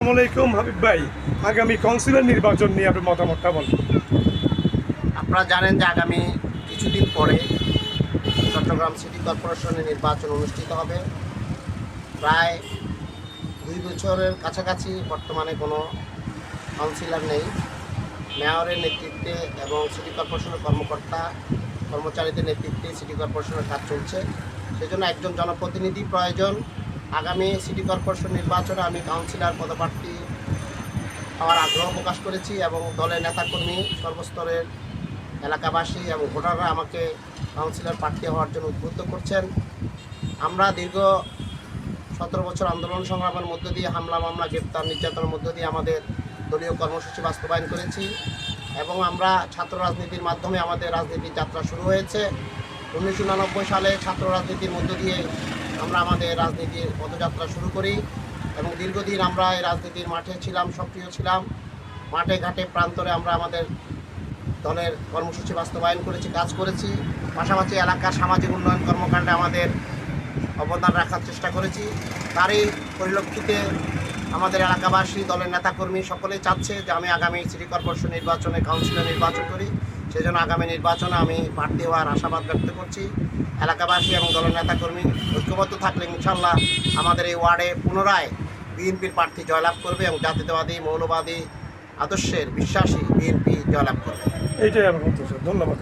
আসসালামু আলাইকুম হাবিব ভাই, আগামী কাউন্সিলর নির্বাচন নিয়ে আপনার মতামতটা বলুন। আপনারা জানেন যে আগামী কিছুদিন পরে চট্টগ্রাম সিটি কর্পোরেশনের নির্বাচন অনুষ্ঠিত হবে। প্রায় 2 বছরের কাছাকাছি বর্তমানে কোনো কাউন্সিলর নেই। মেয়রের নেতৃত্বে এবং সিটি কর্পোরেশনের কর্মচারীদের নেতৃত্বে সিটি কর্পোরেশনের কাজ চলছে। সেজন্য একজন জনপ্রতিনিধি প্রয়োজন। আগামী সিটি কর্পোরেশন নির্বাচনে আমি কাউন্সিলর পদপ্রার্থী হওয়ার আগ্রহ প্রকাশ করেছি এবং দলের নেতাকর্মী সর্বস্তরের এলাকাবাসী এবং ভোটাররা আমাকে কাউন্সিলর প্রার্থী হওয়ার জন্য উদ্বুদ্ধ করছেন। আমরা দীর্ঘ 17 বছর আন্দোলন সংগ্রামের মধ্য দিয়ে হামলা মামলা গ্রেপ্তার নির্যাতনের মধ্য দিয়ে আমাদের দলীয় কর্মসূচি বাস্তবায়ন করেছি এবং আমরা ছাত্র রাজনীতির মাধ্যমে আমাদের রাজনীতির যাত্রা শুরু হয়েছে। 1999 সালে ছাত্র রাজনীতির মধ্য দিয়ে আমরা আমাদের রাজনীতির পদযাত্রা শুরু করি এবং দীর্ঘদিন আমরা এই রাজনীতির মাঠে ছিলাম, সক্রিয় ছিলাম। মাঠে ঘাটে প্রান্তরে আমরা আমাদের দলের কর্মসূচি বাস্তবায়ন করেছি, কাজ করেছি। পাশাপাশি এলাকার সামাজিক উন্নয়ন কর্মকাণ্ডে আমাদের অবদান রাখার চেষ্টা করেছি। তারই পরিলক্ষিতে আমাদের এলাকাবাসী, দলের নেতাকর্মী সকলেই চাচ্ছে যে আমি আগামী সিটি কর্পোরেশন নির্বাচনে কাউন্সিলর নির্বাচন করি। সেই জন্য আগামী নির্বাচনে আমি প্রার্থী হওয়ার আশাবাদ ব্যক্ত করছি। এলাকাবাসী এবং দলের নেতাকর্মী ঐক্যবদ্ধ থাকলে ইনশাল্লাহ আমাদের এই ওয়ার্ডে পুনরায় বিএনপির প্রার্থী জয়লাভ করবে এবং জাতীয়তাবাদী মৌলবাদী আদর্শের বিশ্বাসী বিএনপি জয়লাভ করবে। এইটাই আমার মন্তব্য। ধন্যবাদ।